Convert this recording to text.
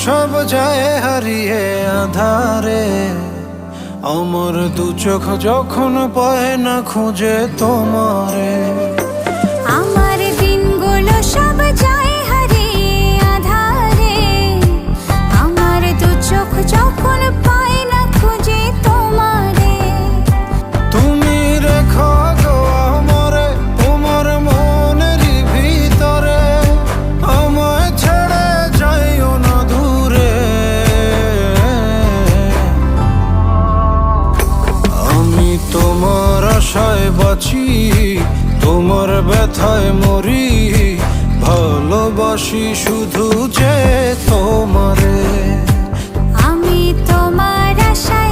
সব যায় হারিয়ে আধারে, আমার দু চোখ যখন পায় না খুঁজে তোমারে। আমার দিনগুলো সব যায় হারিয়ে আঁধারে, আমার দু চোখ যখন পায় না খুঁজে তোমারে। তুমি রেখো গো আমারে তোমার মনের ভিতরে, আমায় ছেড়ে যাইও না দূরে। আমি তোমার আশায় বাঁচি, তোমার ব্যথায় মরি, ভালোবাসি শুধু যে তোমারে। আমি তোমার আশায়